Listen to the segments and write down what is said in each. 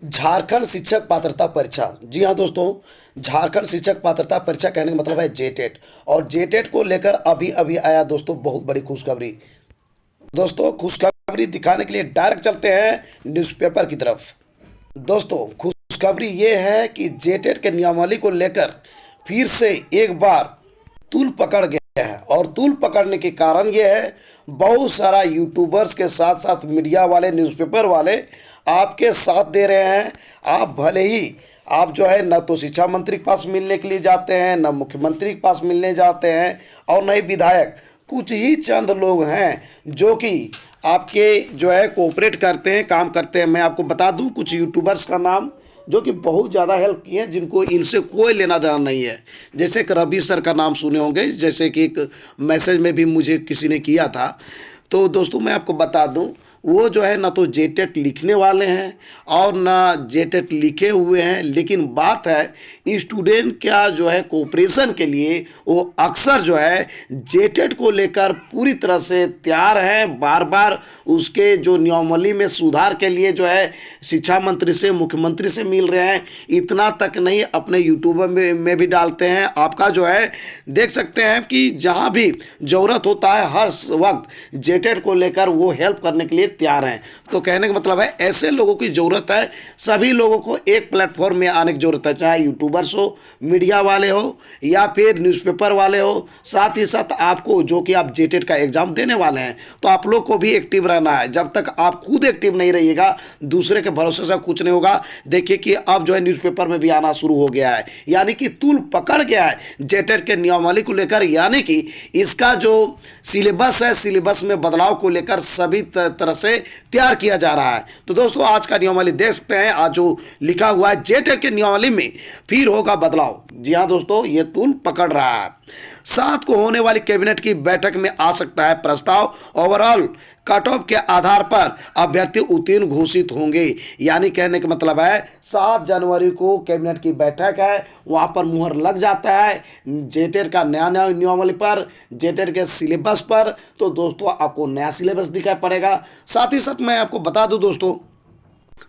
झारखंड शिक्षक पात्रता परीक्षा। जी हाँ दोस्तों, झारखंड शिक्षक पात्रता परीक्षा कहने का मतलब है जेटेट। और जेटेट को लेकर अभी अभी आया दोस्तों बहुत बड़ी खुशखबरी। दोस्तों खुशखबरी दिखाने के लिए डायरेक्ट चलते हैं न्यूज़पेपर की तरफ। दोस्तों खुशखबरी ये है कि जेटेट के नियमावली को लेकर फिर से एक बार तूल पकड़ गया है। और तूल पकड़ने के कारण ये है, बहुत सारा यूट्यूबर्स के साथ साथ मीडिया वाले, न्यूज़पेपर वाले आपके साथ दे रहे हैं। आप भले ही आप जो है न तो शिक्षा मंत्री के पास मिलने के लिए जाते हैं, न मुख्यमंत्री के पास मिलने जाते हैं, और न ही विधायक। कुछ ही चंद लोग हैं जो कि आपके जो है कोऑपरेट करते हैं, काम करते हैं। मैं आपको बता दूं कुछ यूट्यूबर्स का नाम जो कि बहुत ज़्यादा हेल्प किए हैं, जिनको इनसे कोई लेना देना नहीं है। जैसे कि रवि सर का नाम सुने होंगे, जैसे कि एक मैसेज में भी मुझे किसी ने किया था। तो दोस्तों मैं आपको बता दूं, वो जो है ना तो जेटेट लिखने वाले हैं और ना जेटेट लिखे हुए हैं, लेकिन बात है स्टूडेंट क्या जो है कोऑपरेशन के लिए वो अक्सर जो है जेटेट को लेकर पूरी तरह से तैयार हैं। बार बार उसके जो नियमावली में सुधार के लिए जो है शिक्षा मंत्री से, मुख्यमंत्री से मिल रहे हैं। इतना तक नहीं, अपने यूट्यूब में भी डालते हैं। आपका जो है देख सकते हैं कि जहां भी ज़रूरत होता है हर वक्त जेटेट को लेकर वो हेल्प करने के लिए तैयार हैं। तो कहने का मतलब है ऐसे लोगों की ज़रूरत है। सभी लोगों को एक प्लेटफॉर्म में आने की ज़रूरत है, चाहे यूट्यूबर्स हो, मीडिया वाले हो, या फिर न्यूज़पेपर वाले हो। साथ ही साथ आपको जो कि आप जेटेट का एग्ज़ाम देने वाले हैं, तो आप लोग को भी एक्टिव रहना है। जब तक आप खुद एक्टिव नहीं रहिएगा, दूसरे के भरोसे से कुछ नहीं होगा। देखिए कि अब जो है न्यूज़पेपर में भी आना शुरू हो गया है, यानी कि तूल पकड़ गया है जेटेट के नियमावली को लेकर। यानी कि इसका जो सिलेबस है, सिलेबस में बदलाव को लेकर सभी तरह से तैयार किया जा रहा है। तो दोस्तों आज का नियमावली देख सकते हैं, आज जो लिखा हुआ है जेटेट के नियमावली में फिर होगा बदलाव। जी हाँ दोस्तों, ये तूल पकड़ रहा है। 7 को होने वाली कैबिनेट की बैठक में आ सकता है प्रस्ताव। ओवरऑल कट ऑफ के आधार पर अभ्यर्थी उत्तीर्ण घोषित होंगे। यानी कहने का मतलब है 7 जनवरी को कैबिनेट की बैठक है, वहां पर मुहर लग जाता है जेटेट का नया नया नियमावली पर, जेटेट के सिलेबस पर। तो दोस्तों आपको नया सिलेबस दिखाई पड़ेगा। साथ ही साथ मैं आपको बता दूं दोस्तों,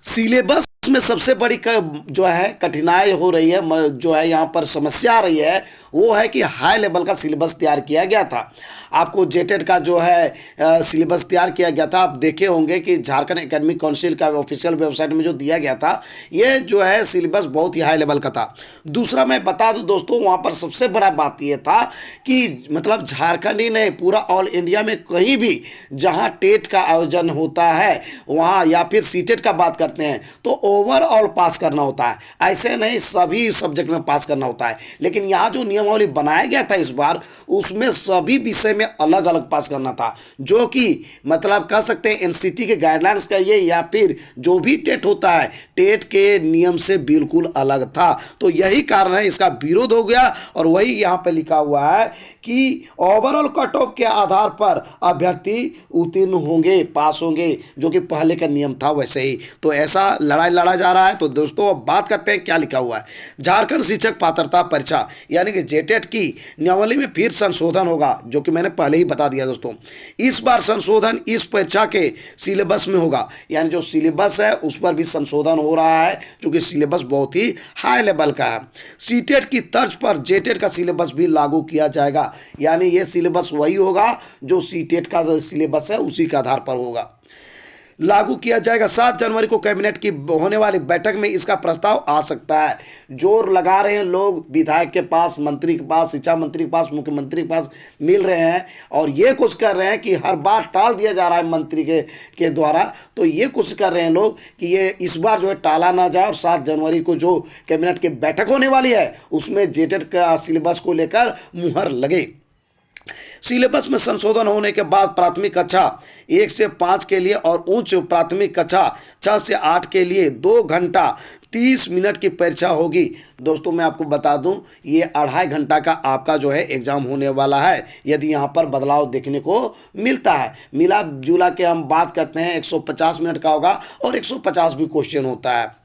सिलेबस में सबसे बड़ी जो है कठिनाई हो रही है, जो है यहाँ पर समस्या आ रही है, वो है कि हाई लेवल का सिलेबस तैयार किया गया था। आपको जेटेट का जो है सिलेबस तैयार किया गया था। आप देखे होंगे कि झारखंड एकेडमिक काउंसिल का ऑफिशियल वेबसाइट में जो दिया गया था, ये जो है सिलेबस बहुत ही हाई लेवल का था। दूसरा मैं बता दूं दोस्तों, वहाँ पर सबसे बड़ा बात ये था कि मतलब झारखंड ही नहीं, पूरा ऑल इंडिया में कहीं भी जहाँ टेट का आयोजन होता है वहाँ, या फिर सीटेट का बात करते हैं, तो ओवरऑल पास करना होता है। ऐसे नहीं सभी सब्जेक्ट में पास करना होता है। लेकिन यहाँ जो नियमावली बनाया गया था इस बार, उसमें सभी विषय में अलग अलग पास करना था, जो कि मतलब कह सकते हैं एनसीटी के गाइडलाइंस का ये, या फिर जो भी टेट होता है टेट के नियम से बिल्कुल अलग था। तो यही कारण है इसका विरोध हो गया। और वही यहाँ पे लिखा हुआ है कि ओवरऑल कट ऑफ के आधार पर अभ्यर्थी उत्तीर्ण होंगे, पास होंगे, जो कि पहले का नियम था वैसे ही। तो ऐसा लड़ाई लड़ा जा रहा है। तो दोस्तों अब बात करते हैं क्या लिखा हुआ है। झारखंड शिक्षक पात्रता परीक्षा यानी कि जेटेट की नियमावली में फिर संशोधन होगा, जो कि मैंने पहले ही बता दिया दोस्तों। इस बार संशोधन इस परीक्षा के सिलेबस में होगा, यानी जो सिलेबस है उस पर भी संशोधन हो रहा है, क्योंकि सिलेबस बहुत ही हाई लेवल का है। सीटेट की तर्ज पर जेटेट का सिलेबस भी लागू किया जाएगा, यानी ये सिलेबस वही होगा जो सीटेट का सिलेबस है उसी के आधार पर होगा, लागू किया जाएगा। 7 जनवरी को कैबिनेट की होने वाली बैठक में इसका प्रस्ताव आ सकता है। जोर लगा रहे हैं लोग, विधायक के पास, मंत्री के पास, शिक्षा मंत्री के पास, मुख्यमंत्री के पास मिल रहे हैं, और ये कोशिश कर रहे हैं कि हर बार टाल दिया जा रहा है मंत्री के द्वारा। तो ये कोशिश कर रहे हैं लोग कि ये इस बार जो है टाला ना जाए, और 7 जनवरी को जो कैबिनेट की बैठक होने वाली है उसमें जेटेट का सिलेबस को लेकर मुहर लगे। सिलेबस में संशोधन होने के बाद प्राथमिक कक्षा 1 से 5 के लिए और उच्च प्राथमिक कक्षा 6 से 8 के लिए 2 घंटा 30 मिनट की परीक्षा होगी। दोस्तों मैं आपको बता दूं, ये 2.5 घंटा का आपका जो है एग्ज़ाम होने वाला है, यदि यहाँ पर बदलाव देखने को मिलता है। मिला जुला के हम बात करते हैं 150 मिनट का होगा और 150 भी क्वेश्चन होता है।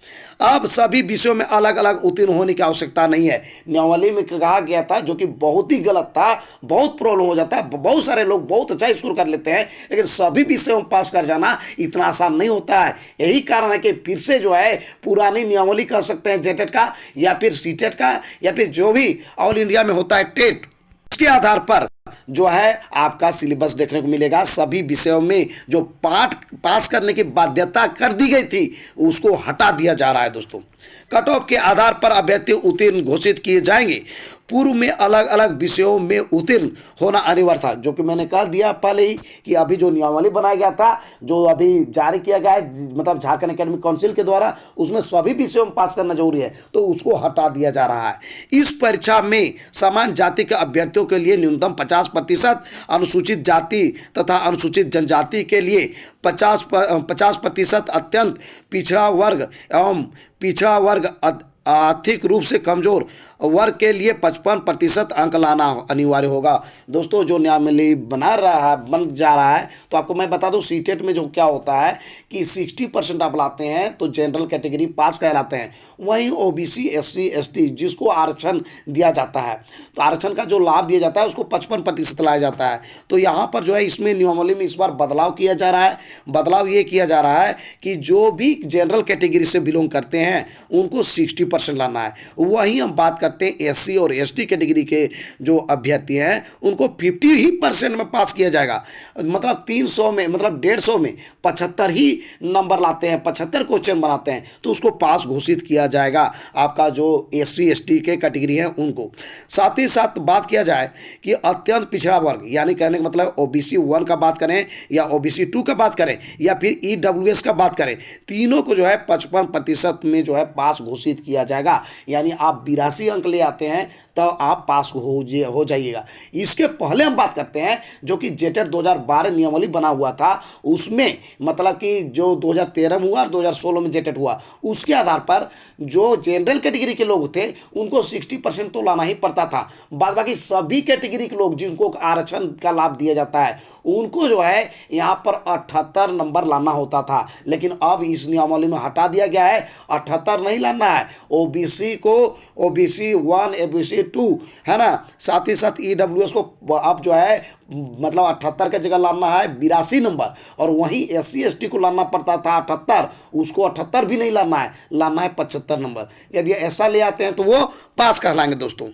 अब सभी विषयों में अलग अलग उत्तीर्ण होने की आवश्यकता नहीं है। नियमावली में कहा गया था, जो कि बहुत ही गलत था, बहुत प्रॉब्लम हो जाता है, बहुत सारे लोग बहुत अच्छा स्कोर कर लेते हैं, लेकिन सभी विषयों में पास कर जाना इतना आसान नहीं होता है। यही कारण है कि फिर से जो है पुरानी नियमावली कह सकते हैं जेटेट का या फिर सीटेट का या फिर जो भी ऑल इंडिया में होता है टेट, उसके आधार पर जो है आपका सिलेबस देखने को मिलेगा। सभी विषयों में जो पाठ पास करने की बाध्यता कर दी गई थी उसको हटा दिया जा रहा है। दोस्तों कट ऑफ के आधार पर अभ्यर्थी उत्तीर्ण घोषित किए जाएंगे। पूर्व में अलग अलग विषयों में उत्तीर्ण होना अनिवार्य था, जो कि मैंने कह दिया पहले ही कि अभी जो नियमावली बनाया गया था, जो अभी जारी किया गया है मतलब झारखंड एकेडमिक काउंसिल के द्वारा, उसमें सभी विषयों में पास करना जरूरी है, तो उसको हटा दिया जा रहा है। इस परीक्षा में समान जाति के अभ्यर्थियों के लिए न्यूनतम 50%, अनुसूचित जाति तथा अनुसूचित जनजाति के लिए 50% अत्यंत पिछड़ा वर्ग एवं पिछड़ा वर्ग आर्थिक रूप से कमजोर वर्ग के लिए 55% अंक लाना अनिवार्य होगा। दोस्तों जो नियमावली बन जा रहा है, तो आपको मैं बता दूं सीटेट में जो क्या होता है कि 60% आप लाते हैं तो जनरल कैटेगरी पास कहलाते हैं। वहीं ओबीसी एससी एसटी जिसको आरक्षण दिया जाता है, तो आरक्षण का जो लाभ दिया जाता है उसको 55% लाया जाता है। तो यहाँ पर जो है इसमें नियमावली में इस बार बदलाव किया जा रहा है। बदलाव ये किया जा रहा है कि जो भी जनरल कैटेगरी से बिलोंग करते हैं उनको 60% लाना है। वहीं हम बात करते हैं एससी और एसटी कैटेगरी के जो अभ्यर्थी हैं उनको 50% में पास किया जाएगा। मतलब 300 में मतलब 150 में 75 ही नंबर लाते हैं, 75 क्वेश्चन बनाते हैं, तो उसको पास घोषित किया जाएगा आपका जो एससी एसटी के कैटेगरी है उनको। साथ ही साथ बात किया जाए कि अत्यंत पिछड़ा वर्ग, यानी कहने का मतलब ओबीसी 1 का बात करें या ओबीसी 2 का बात करें या फिर ईडब्ल्यूएस का बात करें, तीनों को जो है 55% में जो है पास घोषित किया जाएगा। यानी आप 82 अंक ले आते हैं तो आप पास हो जाइएगा। इसके पहले हम बात करते हैं जो कि जेटेट 2012 नियमावली बना हुआ था, उसमें मतलब कि जो 2013 में हुआ और 2016 में जेटेट हुआ, उसके आधार पर जो जनरल कैटेगरी के लोग थे उनको 60% तो लाना ही पड़ता था। बाद बाकी सभी कैटेगरी के लोग जिनको आरक्षण का लाभ दिया जाता है उनको जो है यहाँ पर 78 नंबर लाना होता था, लेकिन अब इस नियमावली में हटा दिया गया है। 78 नहीं लाना है, ओबीसी को ओबीसी 1 ओबीसी 2 है ना, साथ ही साथ ईडब्ल्यूएस को अब जो है मतलब 78 के जगह लाना है 82 नंबर, और वहीं एससी एसटी को लाना पड़ता था 78, उसको 78 भी नहीं लाना है, लाना है 75 नंबर। यदि ऐसा ले आते हैं तो वो पास कहलाएंगे। दोस्तों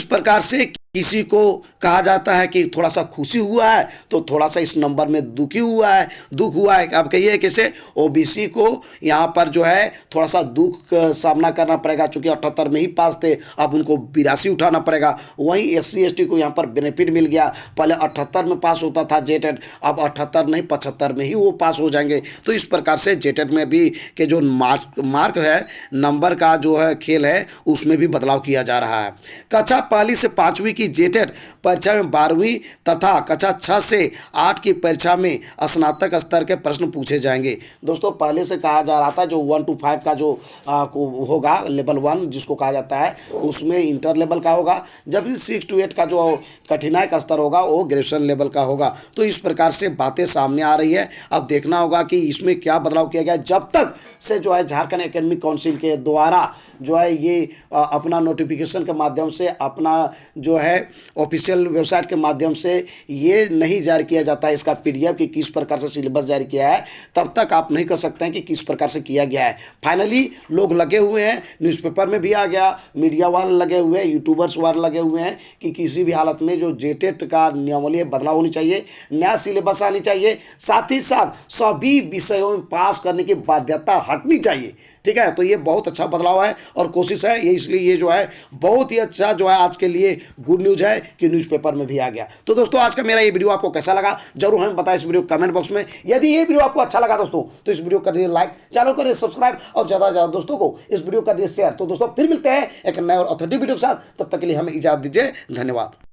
इस प्रकार से किसी को कहा जाता है कि थोड़ा सा खुशी हुआ है तो थोड़ा सा इस नंबर में दुख हुआ है। अब कहिए कैसे, ओबीसी को यहाँ पर जो है थोड़ा सा दुख का सामना करना पड़ेगा, चूंकि 78 में ही पास थे, अब उनको 82 उठाना पड़ेगा। वहीं एससी एसटी को यहाँ पर बेनिफिट मिल गया, पहले 78 में पास होता था जेटेट, अब 78 नहीं 75 में ही वो पास हो जाएंगे। तो इस प्रकार से जेटेट में भी के जो मार्क है, नंबर का जो है खेल है, उसमें भी बदलाव किया जा रहा है। कक्षा 1 से 5वीं की जेटेट परीक्षा में 12वीं तथा कक्षा 6 से 8 की परीक्षा में स्नातक स्तर के प्रश्न पूछे जाएंगे। दोस्तों पहले से कहा जा रहा था जो 1 to 5 का जो होगा लेवल 1 जिसको कहा जाता है, उसमें इंटर लेवल का होगा, जबकि 6 to 8 का जो कठिनाई का स्तर होगा वो ग्रेजुएशन लेवल का होगा। तो इस प्रकार से बातें सामने आ रही है। अब देखना होगा कि इसमें क्या बदलाव किया गया। जब तक से जो है झारखंड एकेडमिक काउंसिल के द्वारा जो है ये अपना नोटिफिकेशन के माध्यम से, अपना जो है ऑफिशियल वेबसाइट के माध्यम से ये नहीं जारी किया जाता है इसका पीडीएफ कि किस प्रकार से सिलेबस जारी किया है, तब तक आप नहीं कर सकते हैं कि किस प्रकार से किया गया है। फाइनली लोग लगे हुए हैं, न्यूज़पेपर में भी आ गया, मीडिया वाले लगे हुए हैं, यूट्यूबर्स वाले लगे हुए हैं कि किसी भी हालत में जो जेटेट का नियमावली बदलाव होनी चाहिए, नया सिलेबस आनी चाहिए, साथ ही साथ सभी विषयों में पास करने की बाध्यता हटनी चाहिए। ठीक है, तो ये बहुत अच्छा बदलाव है और कोशिश है ये, इसलिए ये जो है बहुत ही अच्छा जो है आज के लिए गुड न्यूज़ है कि न्यूज़पेपर में भी आ गया। तो दोस्तों आज का मेरा ये वीडियो आपको कैसा लगा जरूर हमें बताएं इस वीडियो कमेंट बॉक्स में। यदि ये वीडियो आपको अच्छा लगा दोस्तों तो इस वीडियो कर दीजिए लाइक, चैनल कर दीजिए सब्सक्राइब और ज़्यादा से ज़्यादा दोस्तों को इस वीडियो कर दीजिए शेयर। तो दोस्तों फिर मिलते हैं एक नए और ऑथेंटिक वीडियो के साथ, तब तक के लिए हमें इजाज़त दीजिए। धन्यवाद।